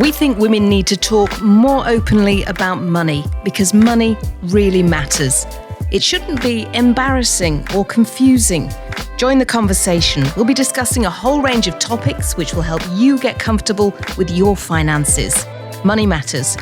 We think women need to talk more openly about money because money really matters. It shouldn't be embarrassing or confusing. Join the conversation. We'll be discussing a whole range of topics which will help you get comfortable with your finances. Money Matters.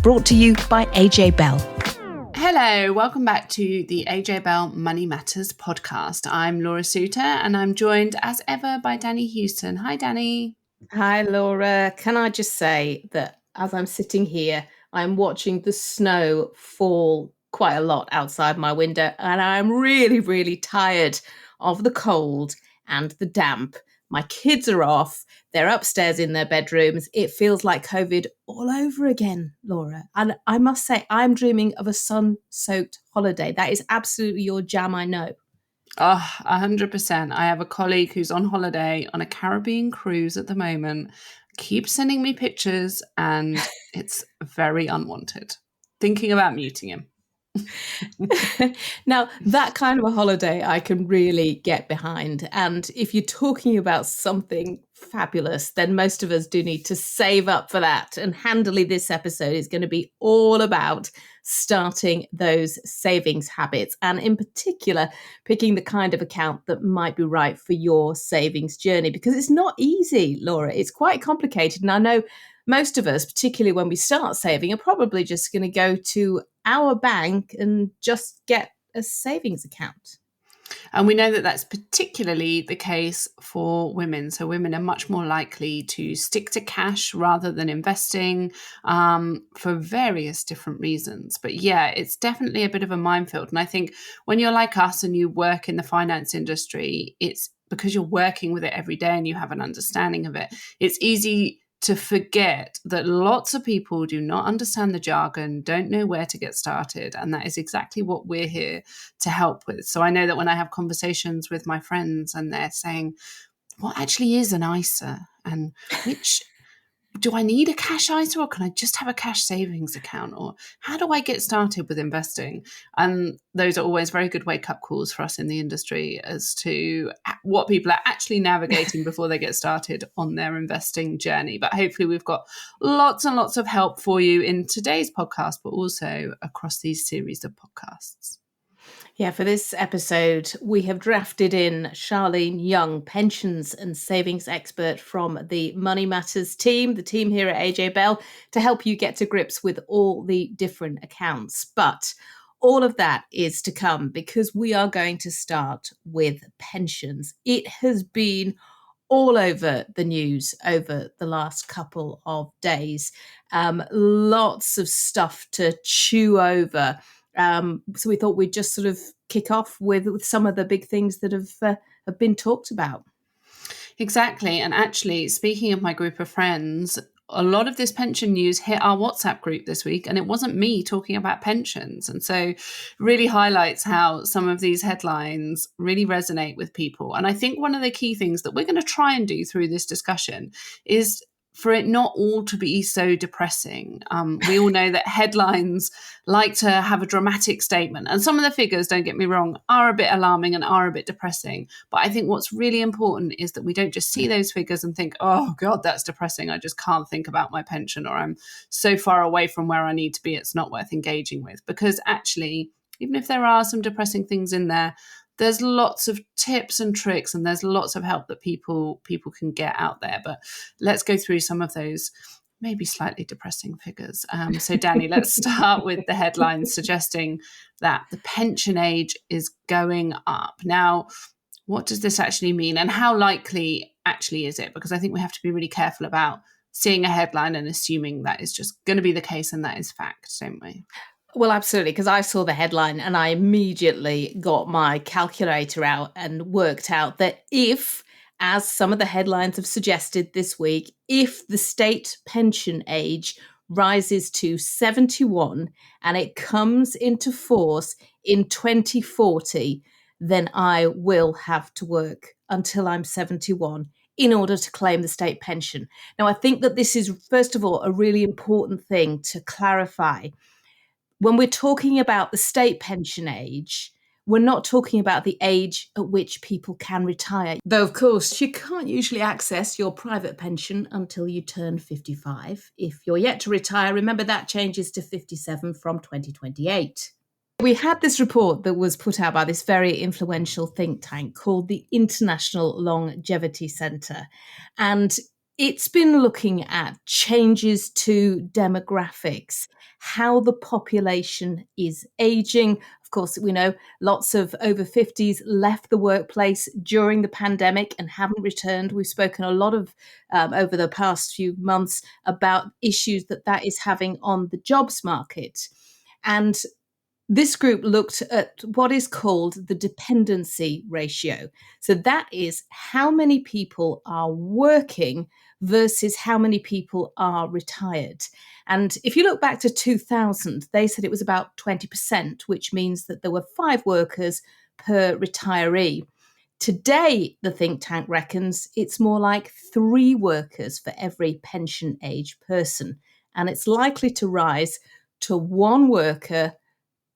Brought to you by AJBell. Hello, welcome back to the AJBell Money Matters podcast. I'm Laura Suter and I'm joined as ever by Danni Houston. Hi, Danni. Hi, Laura. Can I just say that as I'm sitting here, I'm watching the snow fall quite a lot outside my window, and I'm really, really tired of the cold and the damp. My kids are off. They're upstairs in their bedrooms. It feels like COVID all over again, Laura. And I must say, I'm dreaming of a sun-soaked holiday. That is absolutely your jam, I know. 100%. I have a colleague who's on holiday on a Caribbean cruise at the moment, keeps sending me pictures, and it's very unwanted. Thinking about muting him. Now, that kind of a holiday I can really get behind. And if you're talking about something fabulous, then most of us do need to save up for that. And handily, this episode is going to be all about starting those savings habits, and in particular, picking the kind of account that might be right for your savings journey, because it's not easy, Laura. It's quite complicated. And I know most of us, particularly when we start saving, are probably just going to go to our bank and just get a savings account. And we know that that's particularly the case for women. So women are much more likely to stick to cash rather than investing for various different reasons. But yeah, it's definitely a bit of a minefield. And I think when you're like us and you work in the finance industry, it's because you're working with it every day and you have an understanding of it. It's easy to forget that lots of people do not understand the jargon, don't know where to get started. And that is exactly what we're here to help with. So I know that when I have conversations with my friends and they're saying, what actually is an ISA? And do I need a cash ISA, or can I just have a cash savings account? Or how do I get started with investing? And those are always very good wake-up calls for us in the industry as to what people are actually navigating before they get started on their investing journey. But hopefully we've got lots and lots of help for you in today's podcast, but also across these series of podcasts. Yeah, for this episode, we have drafted in Charlene Young, pensions and savings expert from the Money Matters team, the team here at AJBell, to help you get to grips with all the different accounts. But all of that is to come because we are going to start with pensions. It has been all over the news over the last couple of days. Lots of stuff to chew over. So we thought we'd just sort of kick off with some of the big things that have been talked about. Exactly. And actually, speaking of my group of friends, a lot of this pension news hit our WhatsApp group this week, and it wasn't me talking about pensions. And so really highlights how some of these headlines really resonate with people. And I think one of the key things that we're going to try and do through this discussion is for it not all to be so depressing. We all know that headlines like to have a dramatic statement. And some of the figures, don't get me wrong, are a bit alarming and are a bit depressing. But I think what's really important is that we don't just see those figures and think, oh, God, that's depressing. I just can't think about my pension, or I'm so far away from where I need to be, it's not worth engaging with. Because actually, even if there are some depressing things in there, there's lots of tips and tricks, and there's lots of help that people can get out there. But let's go through some of those maybe slightly depressing figures. So Danni, let's start with the headlines suggesting that the pension age is going up. Now, what does this actually mean, and how likely actually is it? Because I think we have to be really careful about seeing a headline and assuming that is just going to be the case and that is fact, don't we? Well, absolutely, because I saw the headline and I immediately got my calculator out and worked out that if, as some of the headlines have suggested this week, if the state pension age rises to 71 and it comes into force in 2040, then I will have to work until I'm 71 in order to claim the state pension. Now, I think that this is, first of all, a really important thing to clarify. When we're talking about the state pension age, we're not talking about the age at which people can retire. Though, of course, you can't usually access your private pension until you turn 55. If you're yet to retire, remember that changes to 57 from 2028. We had this report that was put out by this very influential think tank called the International Longevity Centre. And it's been looking at changes to demographics, how the population is aging. Of course, we know lots of over 50s left the workplace during the pandemic and haven't returned. We've spoken a lot of over the past few months about issues that is having on the jobs market. And this group looked at what is called the dependency ratio. So that is how many people are working versus how many people are retired. And if you look back to 2000, they said it was about 20%, which means that there were 5 workers per retiree. Today, the think tank reckons it's more like 3 workers for every pension age person. And it's likely to rise to 1 worker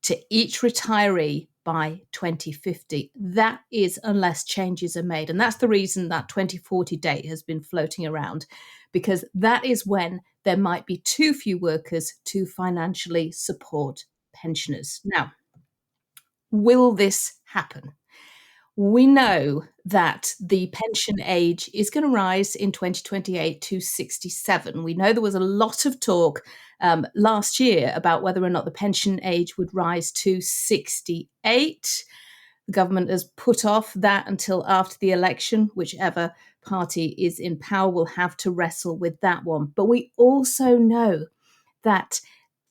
to each retiree by 2050. That is unless changes are made. And that's the reason that 2040 date has been floating around, because that is when there might be too few workers to financially support pensioners. Now, will this happen? We know that the pension age is going to rise in 2028 to 67. We know there was a lot of talk last year about whether or not the pension age would rise to 68. The government has put off that until after the election. Whichever party is in power will have to wrestle with that one. But we also know that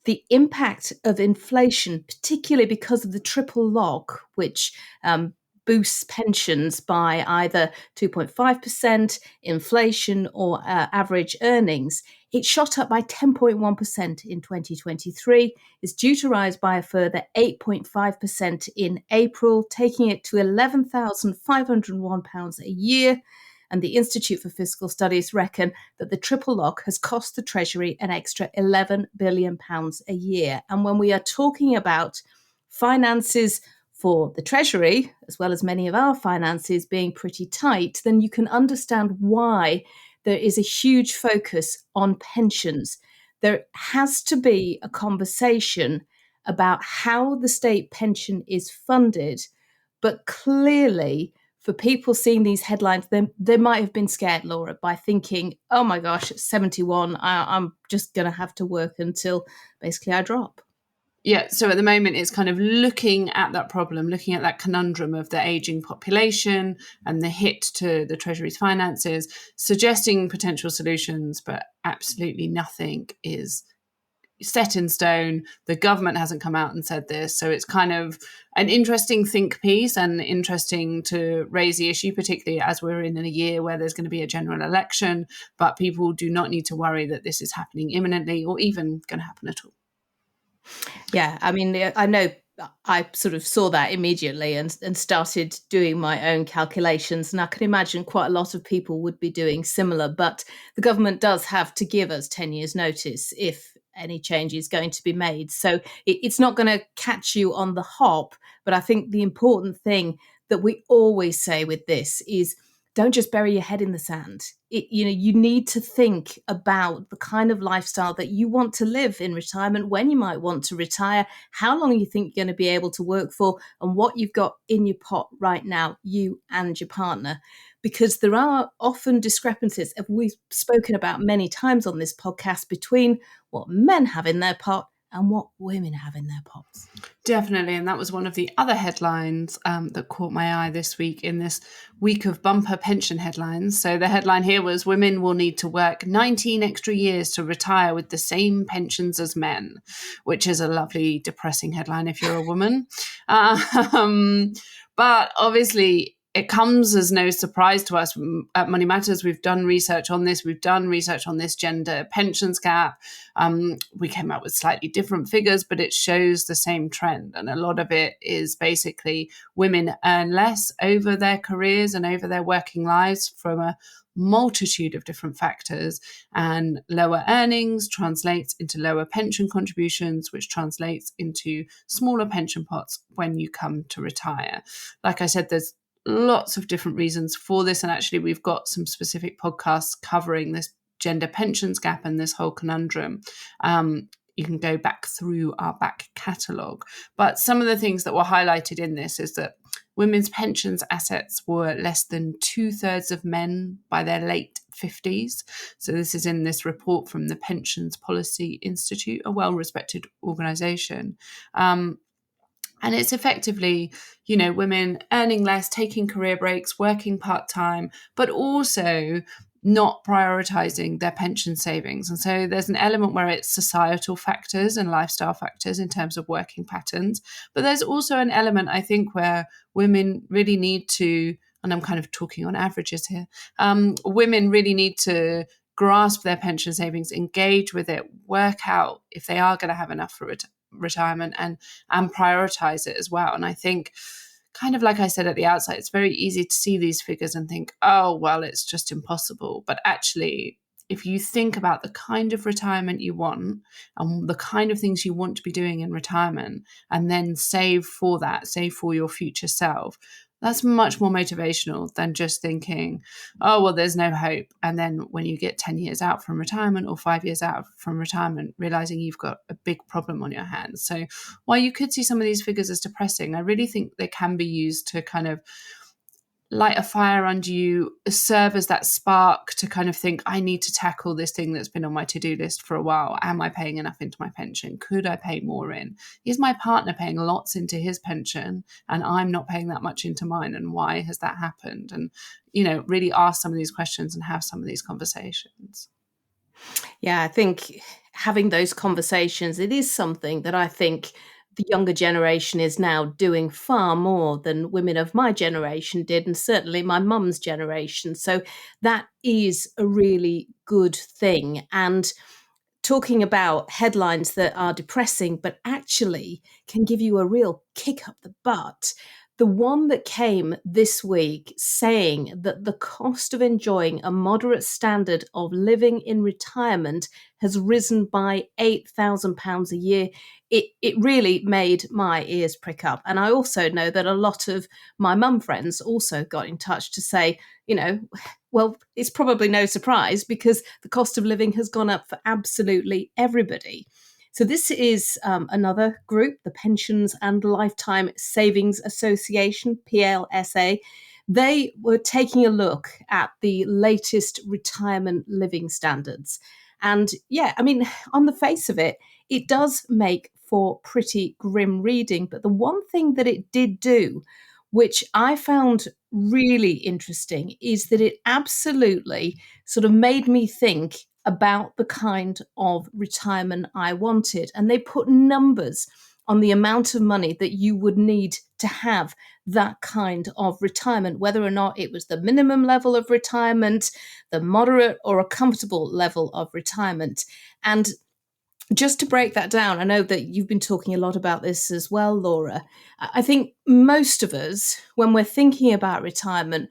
the impact of inflation, particularly because of the triple lock, which boosts pensions by either 2.5% inflation or average earnings, it shot up by 10.1% in 2023. It's due to rise by a further 8.5% in April, taking it to £11,501 a year. And the Institute for Fiscal Studies reckon that the triple lock has cost the Treasury an extra £11 billion a year. And when we are talking about finances for the Treasury, as well as many of our finances being pretty tight, then you can understand why there is a huge focus on pensions. There has to be a conversation about how the state pension is funded, but clearly for people seeing these headlines, they might have been scared, Laura, by thinking, oh my gosh, at 71, I'm just going to have to work until basically I drop. Yeah, so at the moment it's kind of looking at that problem, looking at that conundrum of the ageing population and the hit to the Treasury's finances, suggesting potential solutions, but absolutely nothing is set in stone. The government hasn't come out and said this. So it's kind of an interesting think piece and interesting to raise the issue, particularly as we're in a year where there's going to be a general election, but people do not need to worry that this is happening imminently or even going to happen at all. Yeah, I mean, I know I sort of saw that immediately and started doing my own calculations. And I can imagine quite a lot of people would be doing similar. But the government does have to give us 10 years' notice if any change is going to be made. So it's not going to catch you on the hop. But I think the important thing that we always say with this is don't just bury your head in the sand. You need to think about the kind of lifestyle that you want to live in retirement, when you might want to retire, how long you think you're going to be able to work for, and what you've got in your pot right now, you and your partner. Because there are often discrepancies, as we've spoken about many times on this podcast, between what men have in their pot and what women have in their pots. Definitely. And that was one of the other headlines that caught my eye this week in this week of bumper pension headlines. So the headline here was women will need to work 19 extra years to retire with the same pensions as men, which is a lovely, depressing headline if you're a woman. But obviously, it comes as no surprise to us at Money Matters. We've done research on this. We've done research on this gender pensions gap. We came out with slightly different figures, but it shows the same trend. And a lot of it is basically women earn less over their careers and over their working lives from a multitude of different factors, and lower earnings translates into lower pension contributions, which translates into smaller pension pots when you come to retire. Like I said, there's lots of different reasons for this, and actually we've got some specific podcasts covering this gender pensions gap and this whole conundrum. You can go back through our back catalogue. But some of the things that were highlighted in this is that women's pensions assets were less than 2/3 of men by their late 50s. So this is in this report from the Pensions Policy Institute, a well-respected organisation. And it's effectively, women earning less, taking career breaks, working part-time, but also not prioritizing their pension savings. And so there's an element where it's societal factors and lifestyle factors in terms of working patterns. But there's also an element, I think, where women really need to, and I'm kind of talking on averages here, women really need to grasp their pension savings, engage with it, work out if they are going to have enough for retirement, and prioritize it as well. And I think, kind of like I said at the outset, it's very easy to see these figures and think, oh, well, it's just impossible. But actually, if you think about the kind of retirement you want and the kind of things you want to be doing in retirement, and then save for that, save for your future self, that's much more motivational than just thinking, oh, well, there's no hope. And then when you get 10 years out from retirement or 5 years out from retirement, realizing you've got a big problem on your hands. So while you could see some of these figures as depressing, I really think they can be used to kind of light a fire under you, serve as that spark to kind of think, I need to tackle this thing that's been on my to-do list for a while. Am I paying enough into my pension? Could I pay more in? Is my partner paying lots into his pension and I'm not paying that much into mine? And why has that happened? And, really ask some of these questions and have some of these conversations. Yeah, I think having those conversations, it is something that I think the younger generation is now doing far more than women of my generation did, and certainly my mum's generation. So that is a really good thing. And talking about headlines that are depressing, but actually can give you a real kick up the butt. The one that came this week saying that the cost of enjoying a moderate standard of living in retirement has risen by £8,000 a year. It really made my ears prick up. And I also know that a lot of my mum friends also got in touch to say, well, it's probably no surprise because the cost of living has gone up for absolutely everybody. So this is another group, the Pensions and Lifetime Savings Association, PLSA. They were taking a look at the latest retirement living standards. And yeah, I mean, on the face of it, it does make for pretty grim reading. But the one thing that it did do, which I found really interesting, is that it absolutely sort of made me think about the kind of retirement I wanted. And they put numbers on the amount of money that you would need to have that kind of retirement, whether or not it was the minimum level of retirement, the moderate or a comfortable level of retirement. And just to break that down, I know that you've been talking a lot about this as well, Laura. I think most of us, when we're thinking about retirement,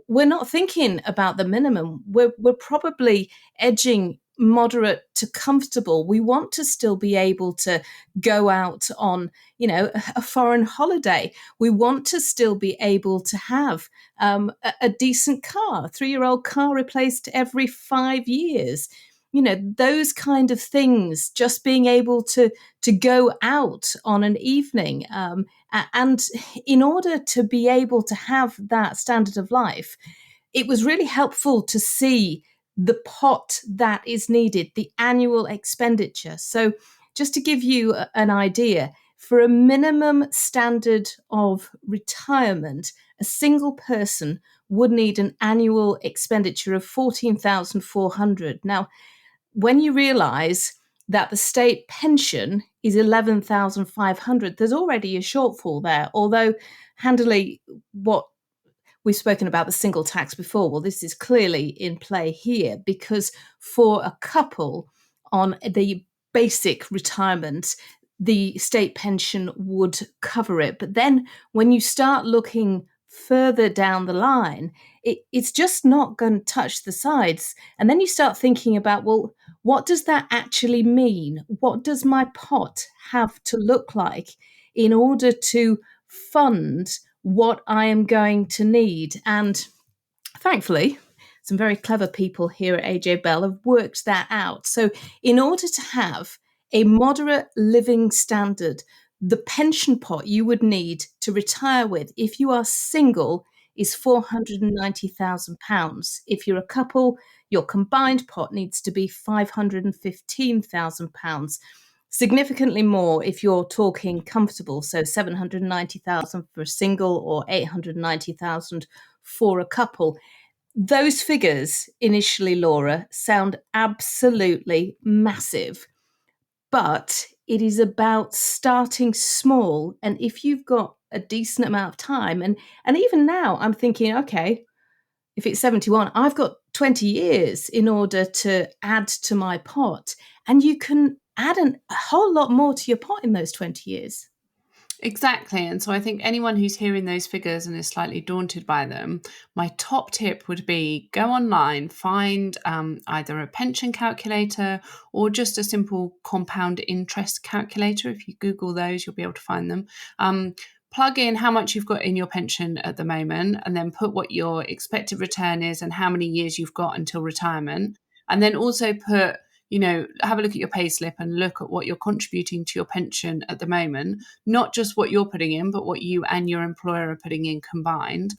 we're not thinking about the minimum. We're probably edging moderate to comfortable. We want to still be able to go out on, a foreign holiday. We want to still be able to have a decent car, a 3-year-old car replaced every 5 years. Those kind of things, just being able to go out on an evening. And in order to be able to have that standard of life, it was really helpful to see the pot that is needed, the annual expenditure. So just to give you an idea, for a minimum standard of retirement, a single person would need an annual expenditure of $14,400. Now, when you realise that the state pension is $11,500, there's already a shortfall there. Although, handily, what we've spoken about the single tax before, well, this is clearly in play here because for a couple on the basic retirement, the state pension would cover it. But then when you start looking further down the line, it's just not going to touch the sides. And then you start thinking about, well, what does that actually mean? What does my pot have to look like in order to fund what I am going to need? And thankfully, some very clever people here at AJBell have worked that out. So, in order to have a moderate living standard, the pension pot you would need to retire with if you are single is £490,000. If you're a couple, your combined pot needs to be £515,000. Significantly more if you're talking comfortable, so 790,000 for a single or 890,000 for a couple. Those figures initially, Laura, sound absolutely massive, but it is about starting small. And if you've got a decent amount of time, and even now I'm thinking, okay, if it's 71, I've got 20 years in order to add to my pot. And you can add a whole lot more to your pot in those 20 years. Exactly. And so I think anyone who's hearing those figures and is slightly daunted by them, my top tip would be go online, find either a pension calculator or just a simple compound interest calculator. If you Google those, you'll be able to find them. Plug in how much you've got in your pension at the moment, and then put what your expected return is and how many years you've got until retirement. And then also put, have a look at your pay slip and look at what you're contributing to your pension at the moment, not just what you're putting in, but what you and your employer are putting in combined.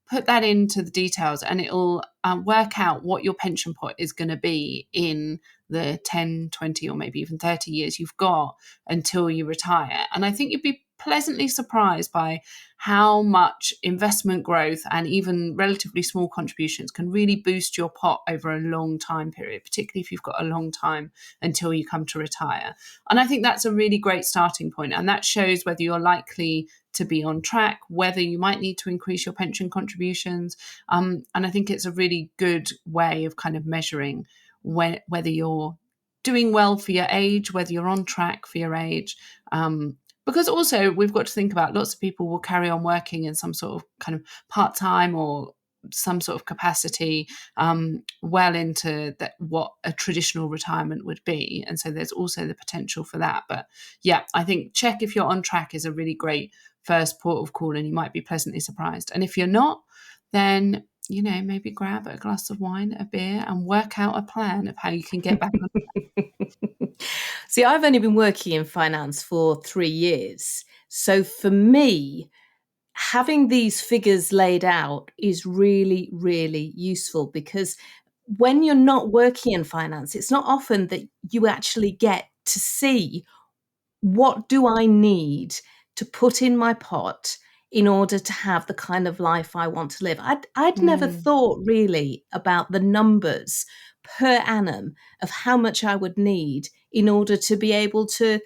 Put that into the details and it'll work out what your pension pot is going to be in the 10, 20, or maybe even 30 years you've got until you retire. And I think you'd be pleasantly surprised by how much investment growth and even relatively small contributions can really boost your pot over a long time period, particularly if you've got a long time until you come to retire. And I think that's a really great starting point. And that shows whether you're likely to be on track, whether you might need to increase your pension contributions. And I think it's a really good way of kind of measuring whether you're doing well for your age, whether you're on track for your age. Because also we've got to think about lots of people will carry on working in some sort of kind of part-time or some sort of capacity well into what a traditional retirement would be. And so there's also the potential for that. But yeah, I think check if you're on track is a really great first port of call, and you might be pleasantly surprised. And if you're not, then maybe grab a glass of wine, a beer, and work out a plan of how you can get back on. See, I've only been working in finance for 3 years. So for me, having these figures laid out is really, really useful, because when you're not working in finance, it's not often that you actually get to see what do I need to put in my pot in order to have the kind of life I want to live. I'd never thought really about the numbers per annum of how much I would need in order to be able to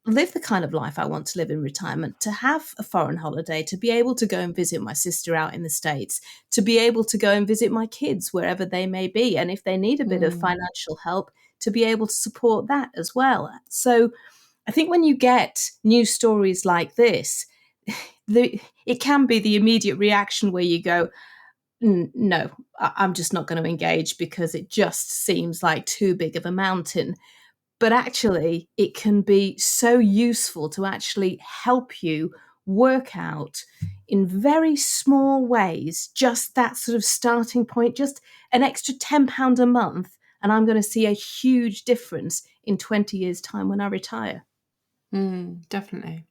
live the kind of life I want to live in retirement, to have a foreign holiday, to be able to go and visit my sister out in the States, to be able to go and visit my kids wherever they may be. And if they need a bit of financial help, to be able to support that as well. So I think when you get news stories like this, it can be the immediate reaction where you go, no, I'm just not going to engage because it just seems like too big of a mountain. But actually, it can be so useful to actually help you work out in very small ways, just that sort of starting point, just an extra £10 a month. And I'm going to see a huge difference in 20 years' time when I retire. Definitely.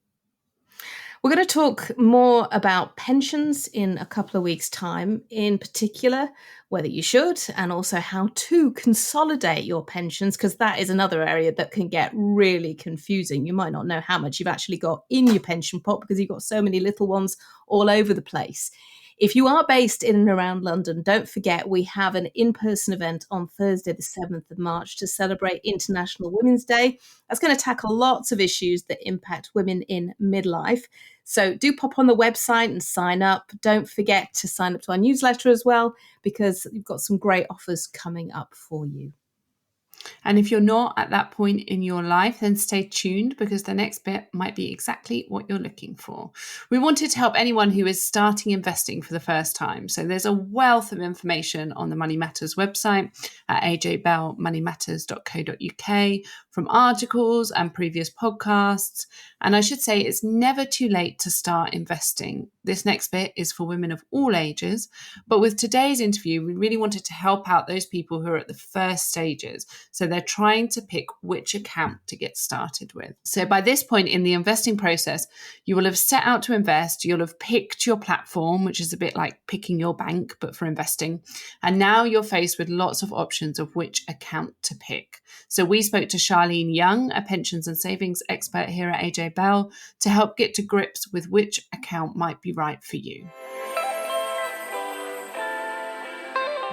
We're going to talk more about pensions in a couple of weeks' time, in particular, whether you should, and also how to consolidate your pensions, because that is another area that can get really confusing. You might not know how much you've actually got in your pension pot because you've got so many little ones all over the place. If you are based in and around London, don't forget we have an in-person event on Thursday, the 7th of March, to celebrate International Women's Day. That's going to tackle lots of issues that impact women in midlife. So do pop on the website and sign up. Don't forget to sign up to our newsletter as well, because we've got some great offers coming up for you. And if you're not at that point in your life, then stay tuned because the next bit might be exactly what you're looking for. We wanted to help anyone who is starting investing for the first time. So there's a wealth of information on the Money Matters website at ajbellmoneymatters.co.uk from articles and previous podcasts. And I should say it's never too late to start investing. This next bit is for women of all ages. But with today's interview, we really wanted to help out those people who are at the first stages. So they're trying to pick which account to get started with. So by this point in the investing process, you will have set out to invest. You'll have picked your platform, which is a bit like picking your bank, but for investing. And now you're faced with lots of options of which account to pick. So we spoke to Charlene Young, a pensions and savings expert here at AJBell, to help get to grips with which account might be right for you.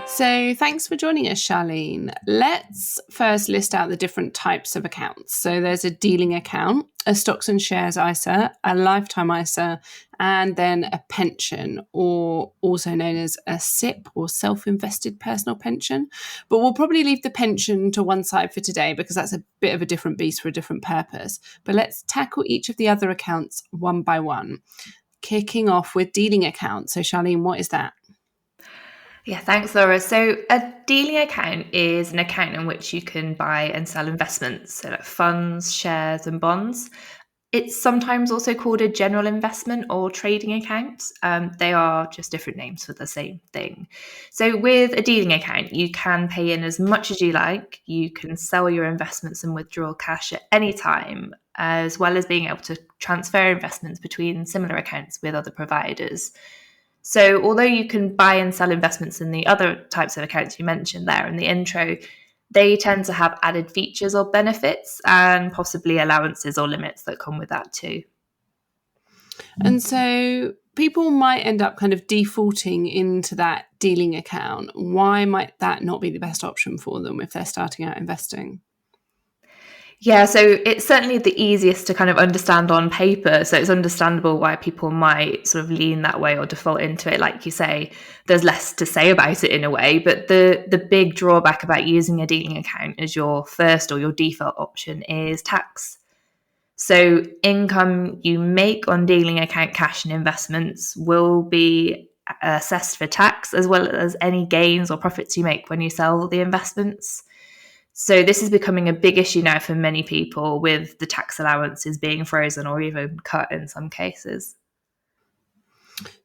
So thanks for joining us, Charlene. Let's first list out the different types of accounts. So there's a dealing account, a stocks and shares ISA, a lifetime ISA, and then a pension, or also known as a SIP or self-invested personal pension. But we'll probably leave the pension to one side for today because that's a bit of a different beast for a different purpose. But let's tackle each of the other accounts one by one, kicking off with dealing account. So Charlene, what is that? Yeah, thanks, Laura. So a dealing account is an account in which you can buy and sell investments, so like funds, shares, and bonds. It's sometimes also called a general investment or trading account. They are just different names for the same thing. So with a dealing account, you can pay in as much as you like. You can sell your investments and withdraw cash at any time, as well as being able to transfer investments between similar accounts with other providers. So although you can buy and sell investments in the other types of accounts you mentioned there in the intro, they tend to have added features or benefits and possibly allowances or limits that come with that too. And so people might end up kind of defaulting into that dealing account. Why might that not be the best option for them if they're starting out investing? Yeah, so it's certainly the easiest to kind of understand on paper. So it's understandable why people might sort of lean that way or default into it. Like you say, there's less to say about it in a way. But the big drawback about using a dealing account as your first or your default option is tax. So income you make on dealing account cash and investments will be assessed for tax, as well as any gains or profits you make when you sell the investments. So this is becoming a big issue now for many people, with the tax allowances being frozen or even cut in some cases.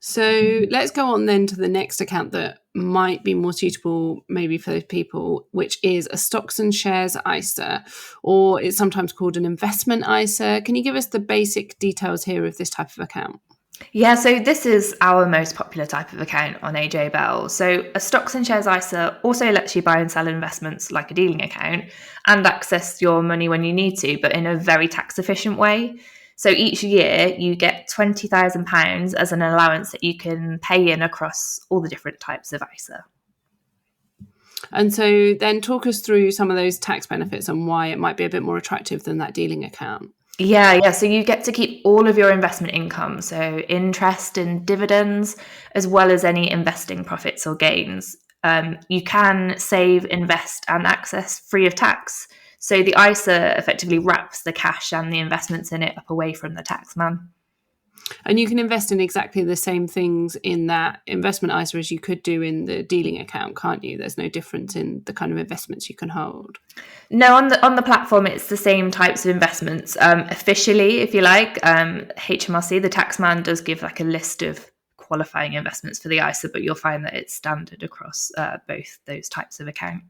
So let's go on then to the next account that might be more suitable maybe for those people, which is a stocks and shares ISA, or it's sometimes called an investment ISA. Can you give us the basic details here of this type of account? Yeah, so this is our most popular type of account on AJBell. So a stocks and shares ISA also lets you buy and sell investments like a dealing account and access your money when you need to, but in a very tax efficient way. So each year you get £20,000 as an allowance that you can pay in across all the different types of ISA. And so then talk us through some of those tax benefits and why it might be a bit more attractive than that dealing account. Yeah. So you get to keep all of your investment income, so interest and dividends, as well as any investing profits or gains. You can save, invest, and access free of tax. So the ISA effectively wraps the cash and the investments in it up away from the tax man. And you can invest in exactly the same things in that investment ISA as you could do in the dealing account, can't you? There's no difference in the kind of investments you can hold. No, on the platform, it's the same types of investments. Officially, if you like, HMRC, the taxman, does give like a list of qualifying investments for the ISA, but you'll find that it's standard across both those types of account.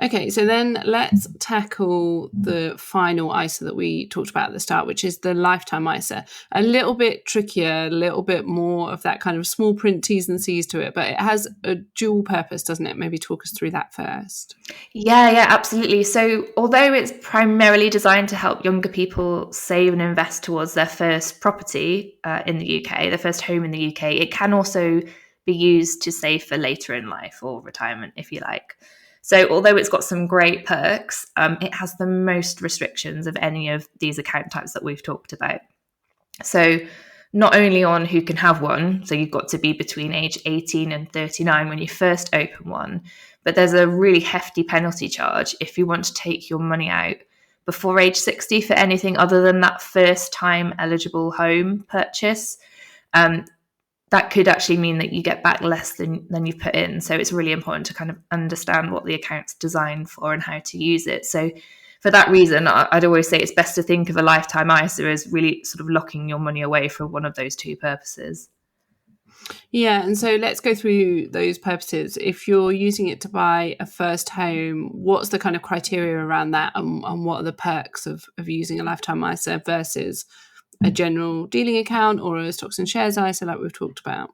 Okay, so then let's tackle the final ISA that we talked about at the start, which is the lifetime ISA. A little bit trickier, a little bit more of that kind of small print T's and C's to it, but it has a dual purpose, doesn't it? Maybe talk us through that first. Yeah, absolutely. So although it's primarily designed to help younger people save and invest towards their first property in the UK, their first home in the UK, it can also be used to save for later in life or retirement, if you like. So although it's got some great perks, it has the most restrictions of any of these account types that we've talked about. So not only on who can have one, so you've got to be between age 18 and 39 when you first open one, but there's a really hefty penalty charge if you want to take your money out before age 60 for anything other than that first time eligible home purchase. That could actually mean that you get back less than you've put in. So it's really important to kind of understand what the account's designed for and how to use it. So for that reason, I'd always say it's best to think of a lifetime ISA as really sort of locking your money away for one of those two purposes. Yeah, and so let's go through those purposes. If you're using it to buy a first home, what's the kind of criteria around that, and what are the perks of using a lifetime ISA versus a general dealing account or a stocks and shares ISA like we've talked about?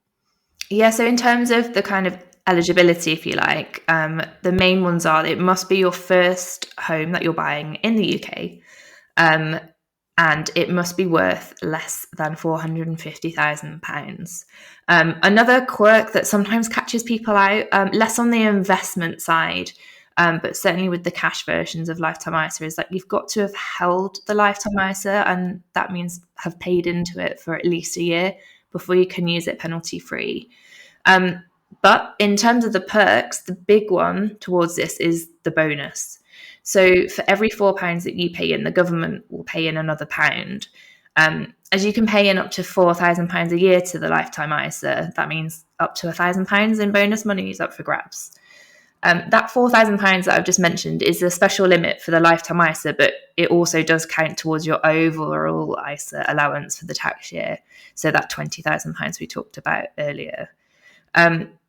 Yeah, so in terms of the kind of eligibility, if you like, the main ones are it must be your first home that you're buying in the UK, and it must be worth less than £450,000. Another quirk that sometimes catches people out, less on the investment side, but certainly with the cash versions of lifetime ISA, is that you've got to have held the lifetime ISA, and that means have paid into it for at least a year before you can use it penalty free. But in terms of the perks, the big one towards this is the bonus. So for every £4 that you pay in, the government will pay in another £1. As you can pay in up to £4,000 a year to the lifetime ISA, that means up to £1,000 in bonus money is up for grabs. That £4,000 that I've just mentioned is a special limit for the lifetime ISA, but it also does count towards your overall ISA allowance for the tax year. So that £20,000 we talked about earlier.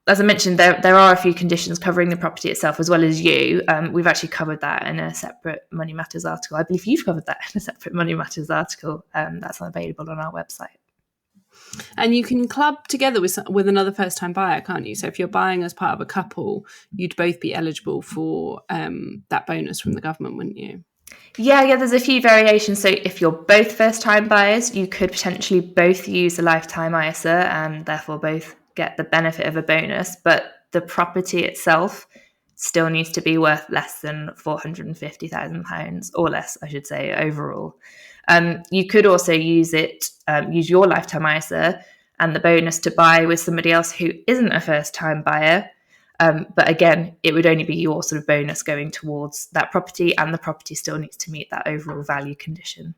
As I mentioned, there are a few conditions covering the property itself as well as you. We've actually covered that in a separate Money Matters article. I believe you've covered that in a separate Money Matters article. That's available on our website. And you can club together with another first-time buyer, can't you? So if you're buying as part of a couple, you'd both be eligible for that bonus from the government, wouldn't you? Yeah, there's a few variations. So if you're both first-time buyers, you could potentially both use a lifetime ISA and therefore both get the benefit of a bonus. But the property itself still needs to be worth less than £450,000, or less, I should say, overall. You could also use your lifetime ISA and the bonus to buy with somebody else who isn't a first-time buyer. But again, it would only be your sort of bonus going towards that property, and the property still needs to meet that overall value condition.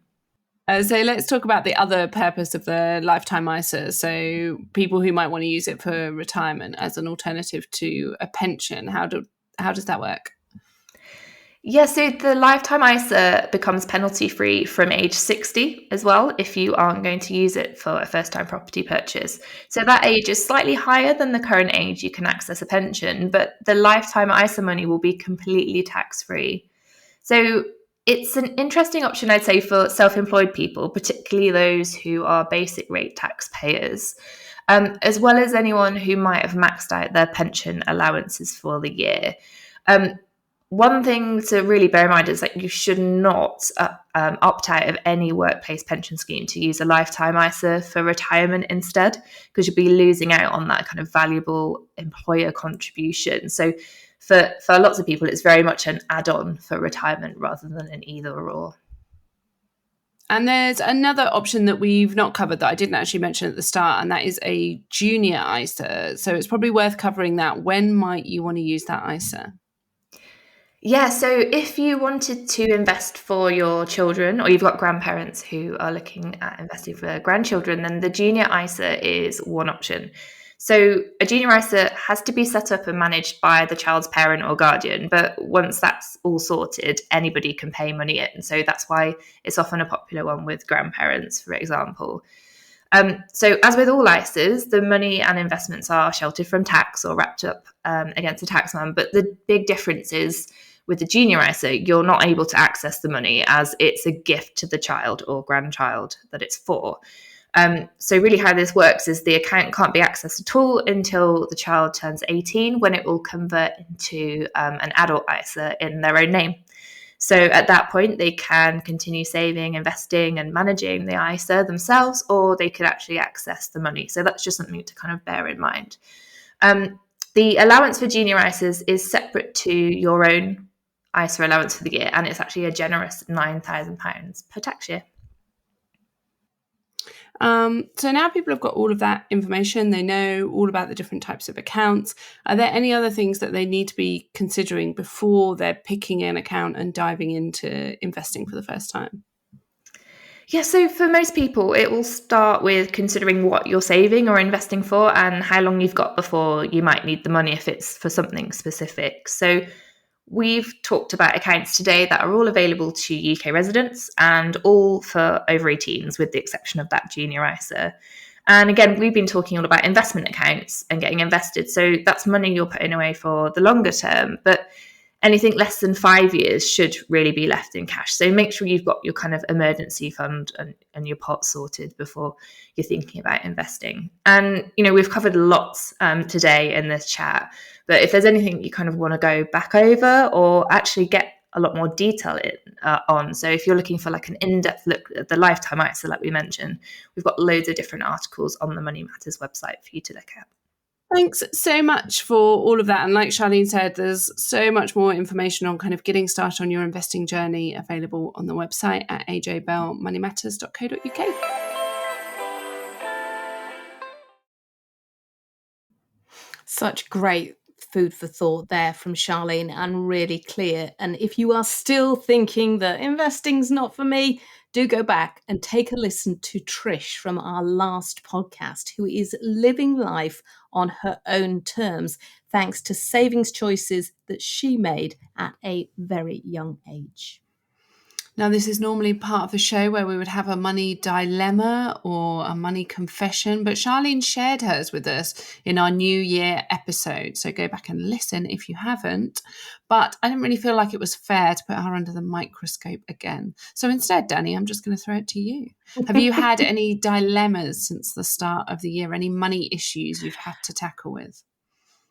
So let's talk about the other purpose of the lifetime ISA. So people who might want to use it for retirement as an alternative to a pension, how does that work? Yeah, so the lifetime ISA becomes penalty free from age 60 as well, if you aren't going to use it for a first time property purchase. So that age is slightly higher than the current age you can access a pension, but the lifetime ISA money will be completely tax free. So it's an interesting option, I'd say, for self-employed people, particularly those who are basic rate taxpayers, as well as anyone who might have maxed out their pension allowances for the year. One thing to really bear in mind is that you should not opt out of any workplace pension scheme to use a lifetime ISA for retirement instead, because you'll be losing out on that kind of valuable employer contribution. So for lots of people, it's very much an add-on for retirement rather than an either or. And there's another option that we've not covered that I didn't actually mention at the start, and that is a junior ISA. So it's probably worth covering that. When might you want to use that ISA? Yeah, so if you wanted to invest for your children, or you've got grandparents who are looking at investing for their grandchildren, then the junior ISA is one option. So a junior ISA has to be set up and managed by the child's parent or guardian, but once that's all sorted, anybody can pay money in. So that's why it's often a popular one with grandparents, for example. So as with all ISAs, the money and investments are sheltered from tax or wrapped up against a taxman. But the big difference is with the junior ISA, you're not able to access the money as it's a gift to the child or grandchild that it's for. So really how this works is the account can't be accessed at all until the child turns 18, when it will convert into an adult ISA in their own name. So at that point, they can continue saving, investing and managing the ISA themselves, or they could actually access the money. So that's just something to kind of bear in mind. The allowance for junior ISAs is separate to your own ISA allowance for the year, and it's actually a generous £9,000 per tax year. So now people have got all of that information. They know all about the different types of accounts. Are there any other things that they need to be considering before they're picking an account and diving into investing for the first time? Yeah, so for most people, it will start with considering what you're saving or investing for and how long you've got before you might need the money if it's for something specific. So we've talked about accounts today that are all available to UK residents and all for over 18s, with the exception of that junior ISA. And again, we've been talking all about investment accounts and getting invested. So that's money you're putting away for the longer term. But anything less than 5 years should really be left in cash. So make sure you've got your kind of emergency fund and your pot sorted before you're thinking about investing. And, we've covered lots today in this chat, but if there's anything you kind of want to go back over or actually get a lot more detail on. So if you're looking for like an in-depth look at the lifetime ISA, like we mentioned, we've got loads of different articles on the Money Matters website for you to look at. Thanks so much for all of that. And like Charlene said, there's so much more information on kind of getting started on your investing journey available on the website at ajbellmoneymatters.co.uk. Such great food for thought there from Charlene, and really clear. And if you are still thinking that investing's not for me, do go back and take a listen to Trish from our last podcast, who is living life on her own terms, thanks to savings choices that she made at a very young age. Now, this is normally part of the show where we would have a money dilemma or a money confession, but Charlene shared hers with us in our New Year episode. So go back and listen if you haven't. But I didn't really feel like it was fair to put her under the microscope again. So instead, Danni, I'm just going to throw it to you. Have you had any dilemmas since the start of the year? Any money issues you've had to tackle with?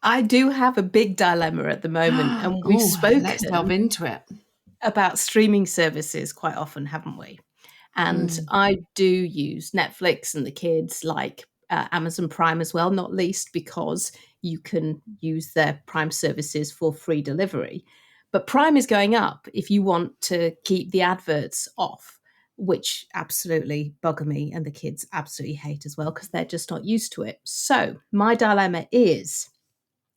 I do have a big dilemma at the moment, and we've spoken. Let's delve into it. About streaming services quite often, haven't we? And I do use Netflix and the kids like Amazon Prime as well, not least because you can use their Prime services for free delivery. But Prime is going up if you want to keep the adverts off, which absolutely bugger me, and the kids absolutely hate as well because they're just not used to it. So my dilemma is,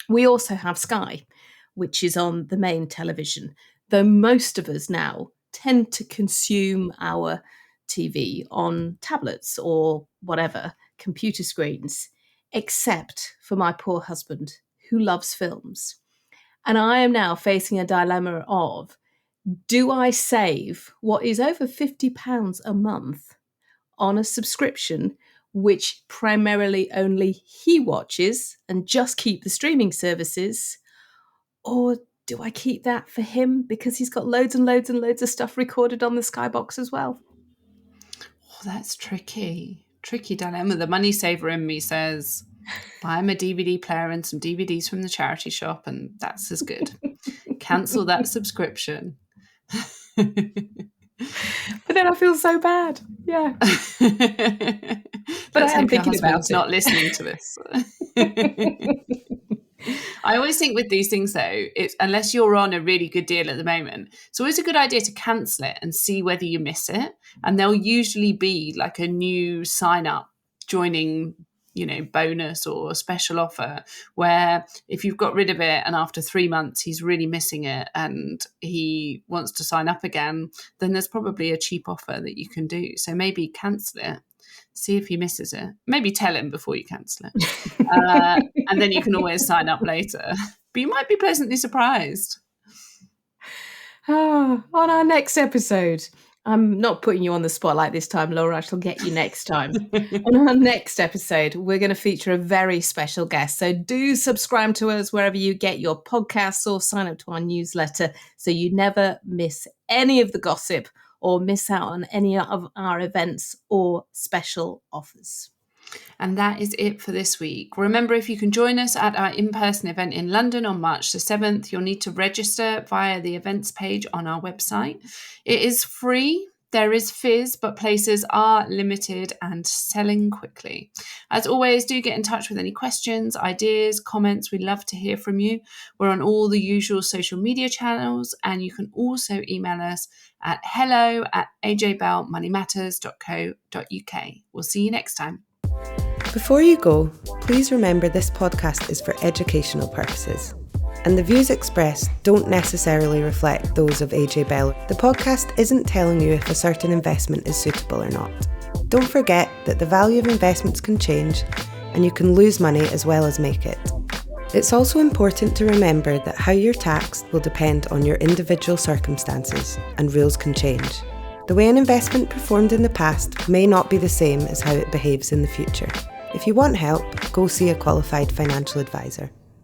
we also have Sky, which is on the main television, though most of us now tend to consume our TV on tablets or whatever, computer screens, except for my poor husband who loves films. And I am now facing a dilemma of, do I save what is over £50 a month on a subscription which primarily only he watches and just keep the streaming services, or do I keep that for him because he's got loads and loads and loads of stuff recorded on the Skybox as well? Oh, that's tricky. Tricky dilemma. The money saver in me says, buy him a DVD player and some DVDs from the charity shop, and that's as good. Cancel that subscription. But then I feel so bad. Yeah. But I am thinking about it. Not listening to this. I always think with these things, though, it's unless you're on a really good deal at the moment, it's always a good idea to cancel it and see whether you miss it. And there'll usually be like a new sign up joining, bonus or a special offer where if you've got rid of it and after 3 months he's really missing it and he wants to sign up again, then there's probably a cheap offer that you can do. So maybe cancel it. See if he misses it. Maybe tell him before you cancel it. And then you can always sign up later. But you might be pleasantly surprised. On our next episode, I'm not putting you on the spotlight this time, Laura. I shall get you next time. On our next episode, we're going to feature a very special guest. So do subscribe to us wherever you get your podcasts or sign up to our newsletter so you never miss any of the gossip or miss out on any of our events or special offers. And that is it for this week. Remember, if you can join us at our in-person event in London on March the 7th, you'll need to register via the events page on our website. It is free. There is fizz, but places are limited and selling quickly. As always, do get in touch with any questions, ideas, comments. We'd love to hear from you. We're on all the usual social media channels, and you can also email us at hello@ajbellmoneymatters.co.uk. We'll see you next time. Before you go, please remember this podcast is for educational purposes, and the views expressed don't necessarily reflect those of AJBell. The podcast isn't telling you if a certain investment is suitable or not. Don't forget that the value of investments can change, and you can lose money as well as make it. It's also important to remember that how you're taxed will depend on your individual circumstances, and rules can change. The way an investment performed in the past may not be the same as how it behaves in the future. If you want help, go see a qualified financial advisor.